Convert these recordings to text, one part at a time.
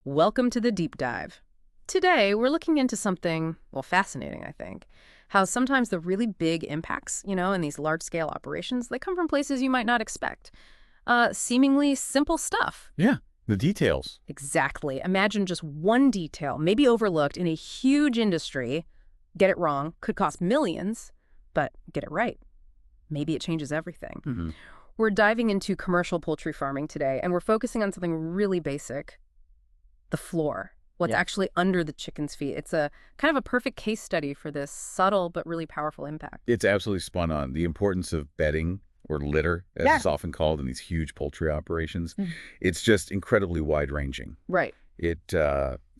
Welcome to the deep dive. Today, we're looking into something, well, fascinating, I think. How sometimes the really big impacts, in these large-scale operations, they come from places you might not expect. Seemingly simple stuff. Yeah, the details. Exactly. Imagine just one detail, maybe overlooked in a huge industry. Get it wrong, could cost millions, but get it right. Maybe it changes everything. Hmm. We're diving into commercial poultry farming today, and we're focusing on something really basic. The floor, what's Yeah. actually under the chicken's feet. It's a kind of a perfect case study for this subtle but really powerful impact. It's absolutely spot on. The importance of bedding, or litter, as Yeah. it's often called in these huge poultry operations, Mhm. it's just incredibly wide-ranging. Right. It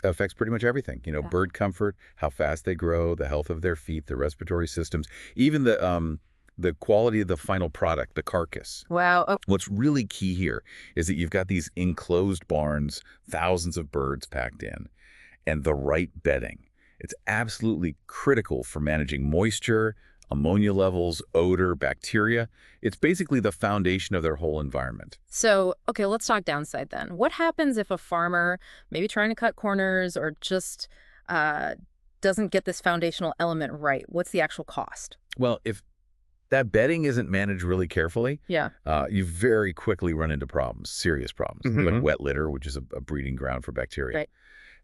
affects pretty much everything. Yeah. Bird comfort, how fast they grow, the health of their feet, their respiratory systems, even the quality of the final product, the carcass. Wow. Oh, What's really key here is that you've got these enclosed barns, thousands of birds packed in, and the right bedding. It's absolutely critical for managing moisture, ammonia levels, odor, bacteria. It's basically the foundation of their whole environment. so, okay, let's talk downside then. What happens if a farmer, maybe trying to cut corners or just uh, doesn't get this foundational element right? What's the actual cost? Well, if that bedding isn't managed really carefully, Yeah. you very quickly run into problems, serious problems, like Mhm. wet litter, which is a breeding ground for bacteria. Right.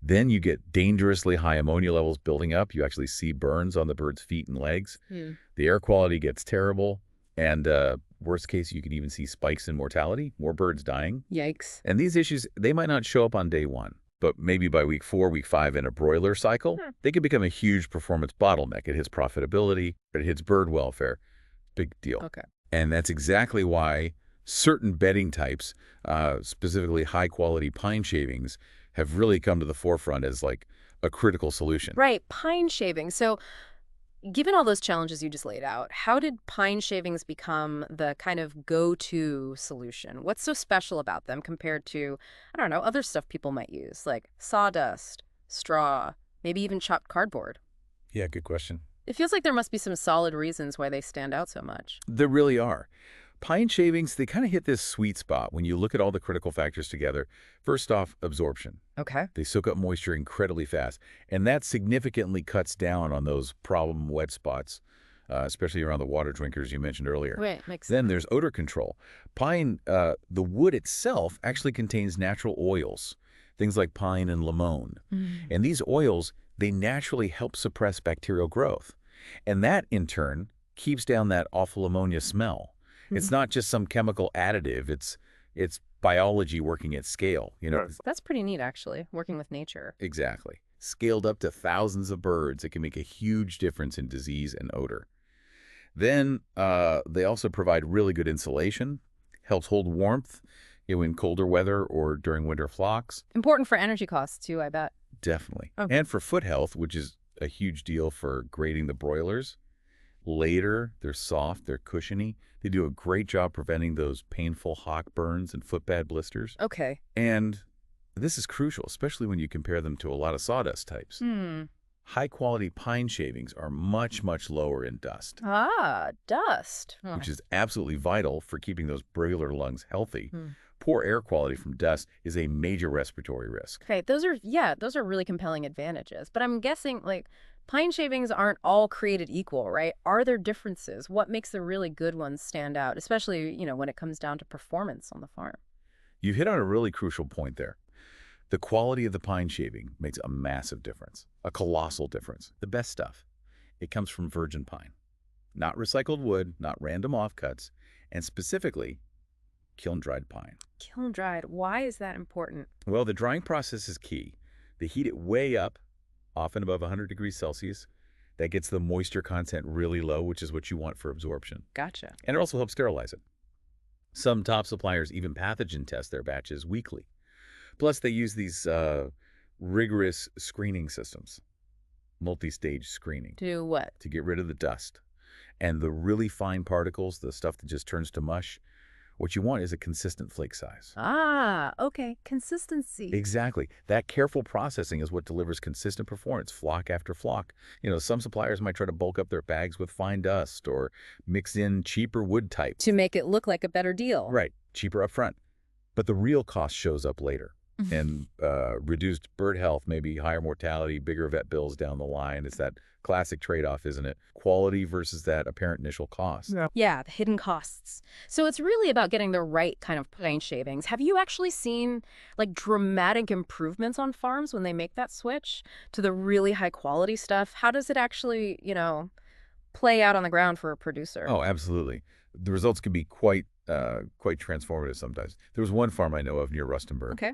Then you get dangerously high ammonia levels building up. You actually see burns on the bird's feet and legs. Hmm. The air quality gets terrible. And worst case, you can even see spikes in mortality, more birds dying. Yikes. And these issues, they might not show up on day one, but maybe by week 4, week 5 in a broiler cycle, they can become a huge performance bottleneck. It hits profitability, it hits bird welfare. Big deal. Okay. And that's exactly why certain bedding types, specifically high-quality pine shavings, have really come to the forefront as like a critical solution. Right, pine shaving. So, given all those challenges you just laid out, how did pine shavings become the kind of go-to solution? What's so special about them compared to, I don't know, other stuff people might use, like sawdust, straw, maybe even chopped cardboard? Yeah, good question. It feels like there must be some solid reasons why they stand out so much. There really are. Pine shavings, they kind of hit this sweet spot when you look at all the critical factors together. First off, absorption. Okay. They soak up moisture incredibly fast, and that significantly cuts down on those problem wet spots, especially around the water drinkers you mentioned earlier. Wait, makes Then there's odor control. Pine, the wood itself actually contains natural oils, things like pine and limon. Mm. And these oils, they naturally help suppress bacterial growth. And that, in turn, keeps down that awful ammonia smell. It's not just some chemical additive. It's biology working at scale, That's pretty neat, actually, working with nature. Exactly. Scaled up to thousands of birds, it can make a huge difference in disease and odor. Then they also provide really good insulation, helps hold warmth in colder weather or during winter flocks. Important for energy costs, too, I bet. Definitely. Oh. And for foot health, which is a huge deal for grading the broilers. Later, they're soft, they're cushiony. They do a great job preventing those painful hock burns and foot pad blisters. Okay. And this is crucial, especially when you compare them to a lot of sawdust types. Hmm. High-quality pine shavings are much, much lower in dust, Ah, dust. Oh. which is absolutely vital for keeping those broiler lungs healthy. Hmm. Poor air quality from dust is a major respiratory risk. Okay, those are really compelling advantages. But I'm guessing, like, pine shavings aren't all created equal, right? Are there differences? What makes the really good ones stand out, especially, when it comes down to performance on the farm? You've hit on a really crucial point there. The quality of the pine shaving makes a massive difference, a colossal difference. The best stuff, it comes from virgin pine, not recycled wood, not random offcuts, and specifically kiln-dried pine. Kiln-dried. Why is that important? Well, the drying process is key. They heat it way up, often above 100 degrees Celsius. That gets the moisture content really low, which is what you want for absorption. Gotcha. And it also helps sterilize it. Some top suppliers even pathogen test their batches weekly. Plus, they use these rigorous screening systems, multi-stage screening, Do what? to get rid of the dust. And the really fine particles, the stuff that just turns to mush, what you want is a consistent flake size. Ah, okay. Consistency. Exactly. That careful processing is what delivers consistent performance, flock after flock. Some suppliers might try to bulk up their bags with fine dust or mix in cheaper wood types. To make it look like a better deal. Right, cheaper up front. But the real cost shows up later. and reduced bird health, maybe higher mortality, bigger vet bills down the line. It's that classic trade-off, isn't it? Quality versus that apparent initial cost. Yeah. Yeah, the hidden costs. So it's really about getting the right kind of pine shavings. Have you actually seen like dramatic improvements on farms when they make that switch to the really high quality stuff? How does it actually, play out on the ground for a producer? Oh, absolutely. The results can be quite transformative sometimes. There was one farm I know of near Rustenburg. Okay.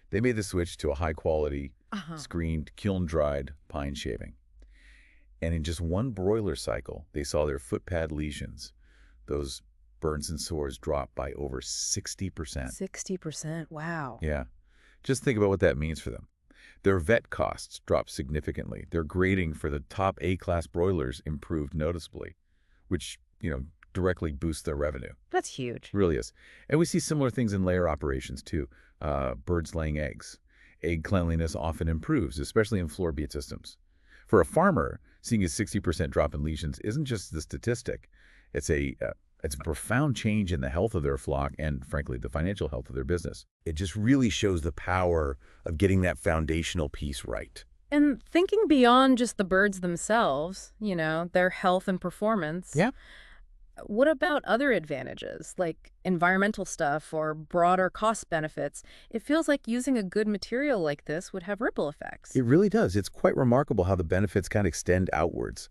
They made the switch to a high-quality, Uh-huh. screened, kiln-dried pine shaving. And in just one broiler cycle, they saw their foot pad lesions, those burns and sores, drop by over 60%. 60%. Wow. Yeah. Just think about what that means for them. Their vet costs dropped significantly. Their grading for the top A-class broilers improved noticeably, which, directly boosts their revenue. That's huge. Really is. And we see similar things in layer operations, too. Birds laying eggs. Egg cleanliness often improves, especially in floor bead systems. For a farmer, seeing a 60% drop in lesions isn't just the statistic. It's a profound change in the health of their flock and, frankly, the financial health of their business. It just really shows the power of getting that foundational piece right. And thinking beyond just the birds themselves, their health and performance. Yeah. What about other advantages, like environmental stuff or broader cost benefits? It feels like using a good material like this would have ripple effects. It really does. It's quite remarkable how the benefits kind of extend outwards.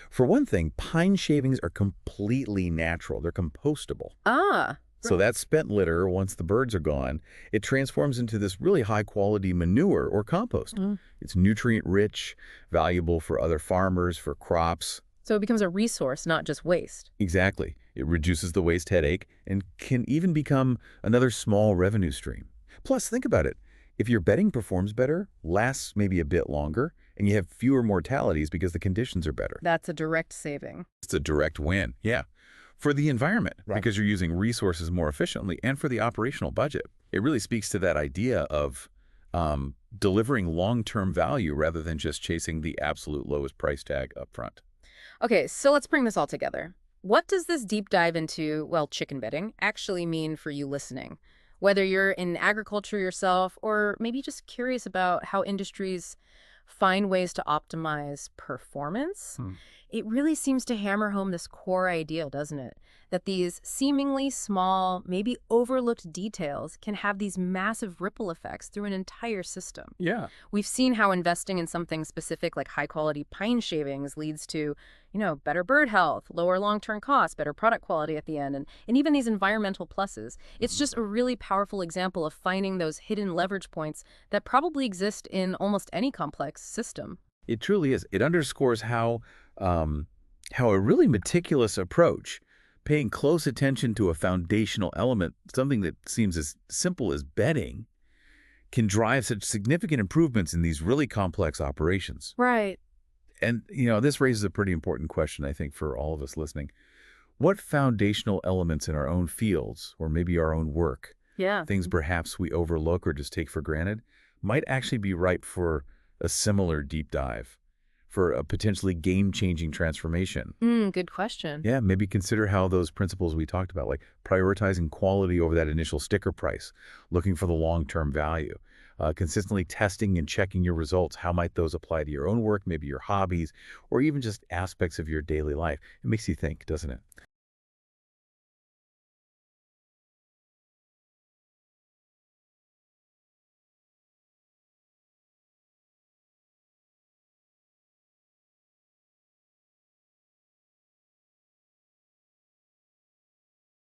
For one thing, pine shavings are completely natural. They're compostable. Ah, So that spent litter, once the birds are gone, it transforms into this really high-quality manure or compost. mm. It's nutrient-rich, valuable for other farmers, for crops. So it becomes a resource, not just waste. Exactly. It reduces the waste headache and can even become another small revenue stream. Plus, think about it. If your bedding performs better, lasts maybe a bit longer, and you have fewer mortalities because the conditions are better, That's a direct saving. it's a direct win. Yeah. For the environment, Right. because you're using resources more efficiently, and for the operational budget. It really speaks to that idea of delivering long-term value rather than just chasing the absolute lowest price tag up front. Okay, so let's bring this all together. What does this deep dive into, well, chicken bedding actually mean for you listening? Whether you're in agriculture yourself or maybe just curious about how industries find ways to optimize performance, it really seems to hammer home this core idea, doesn't it? That these seemingly small, maybe overlooked details can have these massive ripple effects through an entire system. Yeah. We've seen how investing in something specific like high-quality pine shavings leads to, better bird health, lower long-term costs, better product quality at the end, and even these environmental pluses. It's just a really powerful example of finding those hidden leverage points that probably exist in almost any complex system. It truly is. It underscores how a really meticulous approach, paying close attention to a foundational element, something that seems as simple as bedding, can drive such significant improvements in these really complex operations. Right. And, this raises a pretty important question, I think, for all of us listening. What foundational elements in our own fields, or maybe our own work, Yeah. things perhaps we overlook or just take for granted, might actually be ripe for a similar deep dive, for a potentially game-changing transformation? Good question. Yeah, maybe consider how those principles we talked about, like prioritizing quality over that initial sticker price, looking for the long-term value, consistently testing and checking your results. How might those apply to your own work, maybe your hobbies, or even just aspects of your daily life? It makes you think, doesn't it?